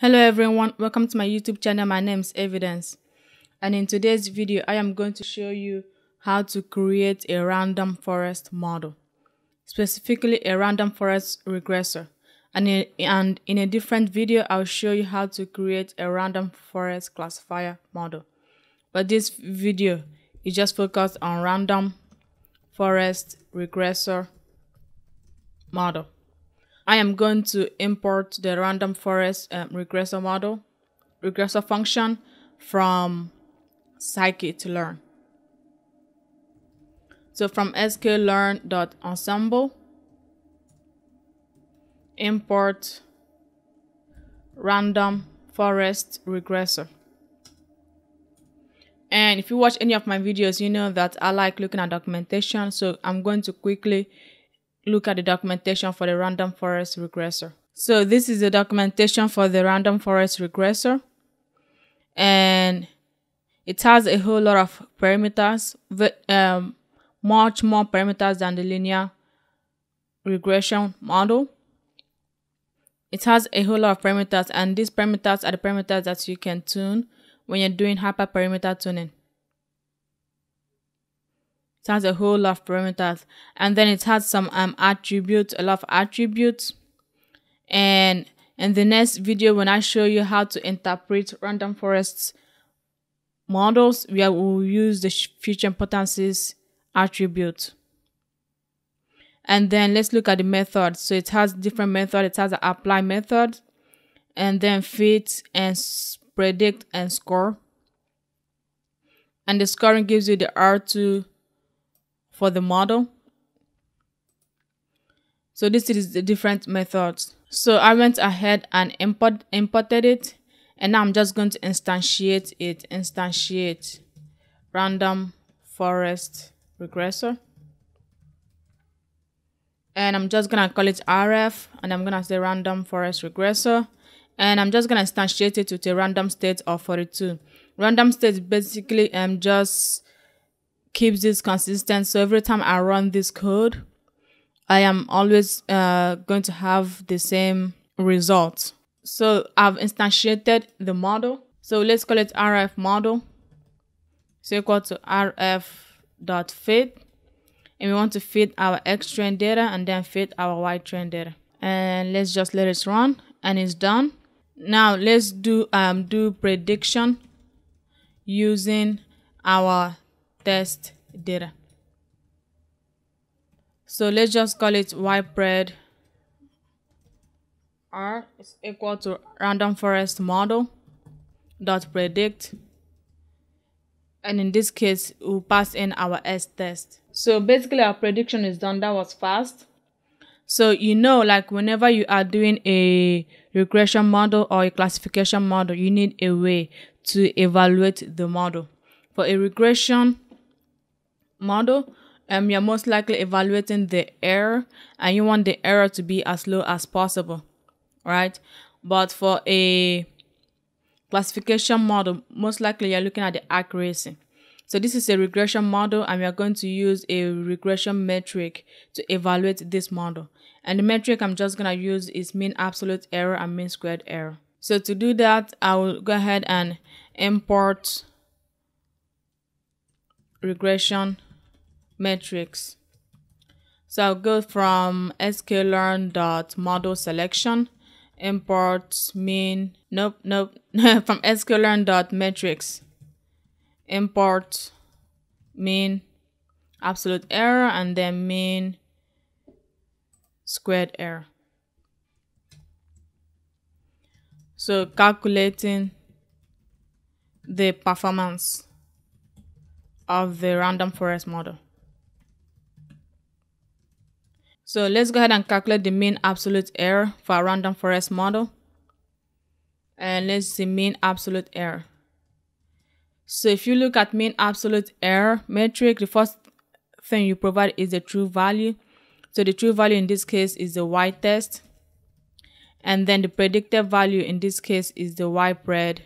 Hello everyone, welcome to my YouTube channel. My name is Evidence, and in today's video I am going to show you how to create a random forest model, specifically a random forest regressor. And in a different video I'll show you how to create a random forest classifier model. But this video is just focused on random forest regressor model. I am going to import the random forest regressor function from Scikit-Learn. So from Scikit-Learn.ensemble, import random forest regressor. And if you watch any of my videos, you know that I like looking at documentation, so I'm going to quickly look at the documentation for the random forest regressor. So this is the documentation for the random forest regressor, and it has a whole lot of parameters, much more parameters than the linear regression model. It has a whole lot of parameters, and these parameters are the parameters that you can tune when you're doing hyperparameter tuning. It has a whole lot of parameters, and then it has some attributes, a lot of attributes. And in the next video, when I show you how to interpret random forest models, we will use the future importances attribute. And then let's look at the methods. So it has different methods. It has an apply method, and then fit and predict and score. And the scoring gives you the R2 for the model. So this is the different methods. So I went ahead and imported it, and now I'm just going to instantiate it. Instantiate random forest regressor, and I'm just gonna call it RF, and I'm gonna say random forest regressor, and I'm just gonna instantiate it with a random state of 42. Random state basically just keeps this consistent, so every time I run this code, I am always going to have the same result. So I've instantiated the model, so let's call it RF model. So equal to rf.fit, and we want to fit our X train data and then fit our Y train data, and let's just let it run, and it's done. Now let's do prediction using our test data. So let's just call it ypred r is equal to random forest model dot predict, and in this case we'll pass in our S test. So basically our prediction is done. That was fast. So you know, like whenever you are doing a regression model or a classification model, you need a way to evaluate the model. For a regression model, you're most likely evaluating the error, and you want the error to be as low as possible, right? But for a classification model, most likely you're looking at the accuracy. So this is a regression model, and we are going to use a regression metric to evaluate this model. And the metric I'm just going to use is mean absolute error and mean squared error. So to do that, I will go ahead and import regression metrics. So I'll go from Scikit-Learn.model selection, import mean, from Scikit-Learn.metrics, import mean absolute error and then mean squared error. So calculating the performance of the random forest model. So let's go ahead and calculate the mean absolute error for a random forest model. And let's see mean absolute error. So if you look at mean absolute error metric, the first thing you provide is the true value. So the true value in this case is the Y test. And then the predicted value in this case is the ypred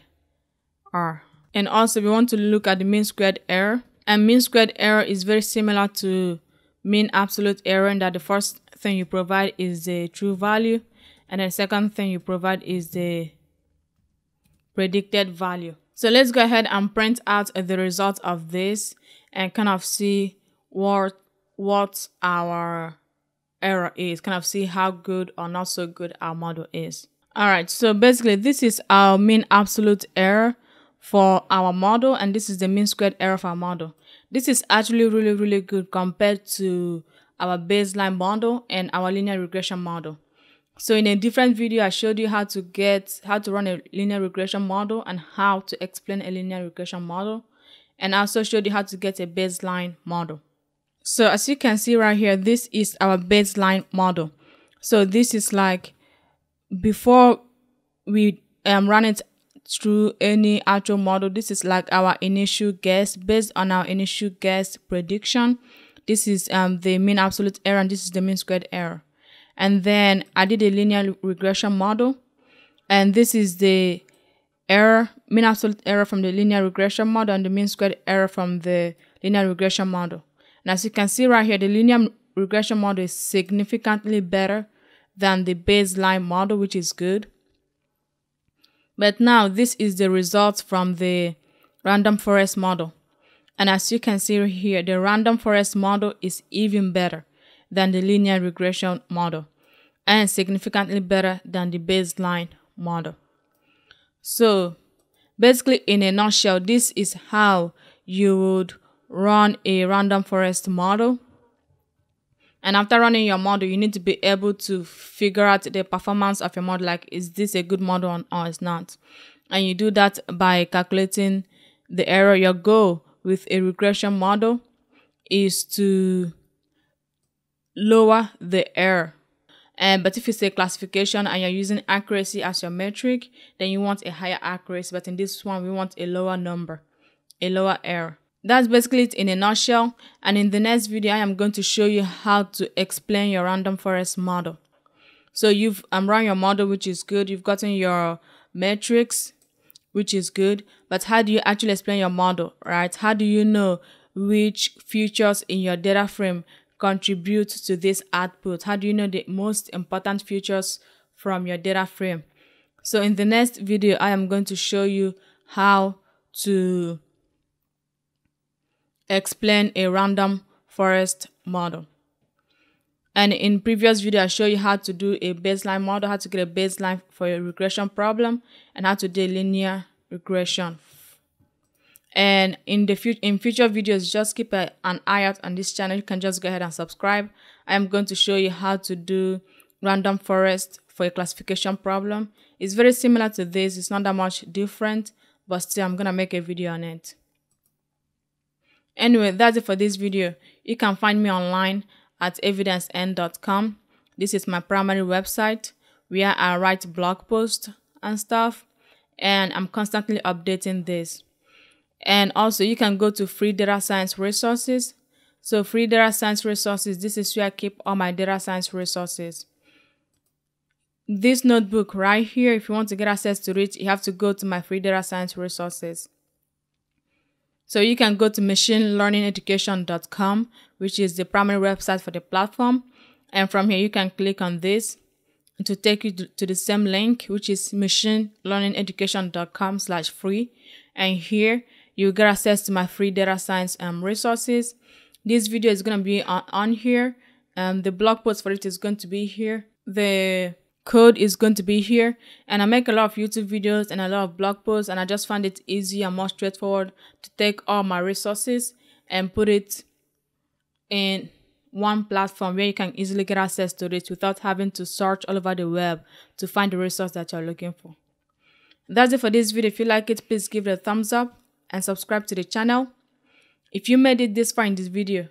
r. And also we want to look at the mean squared error. And mean squared error is very similar to mean absolute error in that the first thing you provide is the true value, and the second thing you provide is the predicted value. So let's go ahead and print out the result of this and kind of see what our error is, kind of see how good or not so good our model is. All right, so basically this is our mean absolute error for our model, and this is the mean squared error for our model. This is actually really good compared to our baseline model and our linear regression model. So in a different video, I showed you how to run a linear regression model and how to explain a linear regression model. And I also showed you how to get a baseline model. So as you can see right here, this is our baseline model. So this is like before we run it through any actual model, this is like our initial guess. Based on our initial guess prediction, this is the mean absolute error and this is the mean squared error. And then I did a linear regression model, and this is the error, mean absolute error from the linear regression model and the mean squared error from the linear regression model. And as you can see right here, the linear regression model is significantly better than the baseline model, which is good. But now this is the results from the random forest model. And as you can see here, the random forest model is even better than the linear regression model and significantly better than the baseline model. So basically, in a nutshell, this is how you would run a random forest model. And after running your model, you need to be able to figure out the performance of your model, like is this a good model or is not. And you do that by calculating the error. Your goal with a regression model is to lower the error. But if it's a classification and you're using accuracy as your metric, then you want a higher accuracy. But in this one, we want a lower number, a lower error. That's basically it in a nutshell. And in the next video, I am going to show you how to explain your random forest model. So you've run your model, which is good. You've gotten your metrics, which is good. But how do you actually explain your model, right? How do you know which features in your data frame contribute to this output? How do you know the most important features from your data frame? So in the next video, I am going to show you how to explain a random forest model. And in previous video, I showed you how to do a baseline model, how to get a baseline for a regression problem, and how to do linear regression. And in future videos, just keep an eye out on this channel. You can just go ahead and subscribe. I am going to show you how to do random forest for a classification problem. It's very similar to this. It's not that much different, but still I'm going to make a video on it. Anyway, that's it for this video. You can find me online at evidencen.com. This is my primary website where I write blog posts and stuff, and I'm constantly updating this. And also you can go to free data science resources. So free data science resources, this is where I keep all my data science resources. This notebook right here, if you want to get access to it, you have to go to my free data science resources. So you can go to machinelearningeducation.com, which is the primary website for the platform. And from here, you can click on this to take you to the same link, which is machinelearningeducation.com/free. And here you get access to my free data science resources. This video is going to be on here. The blog post for it is going to be here. The code is going to be here. And I make a lot of YouTube videos and a lot of blog posts, and I just found it easy and more straightforward to take all my resources and put it in one platform where you can easily get access to it without having to search all over the web to find the resource that you're looking for. That's it for this video. If you like it, please give it a thumbs up and subscribe to the channel. If you made it this far in this video,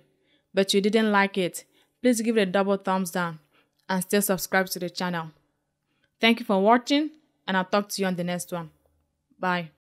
but you didn't like it, please give it a double thumbs down and still subscribe to the channel. Thank you for watching, and I'll talk to you on the next one. Bye.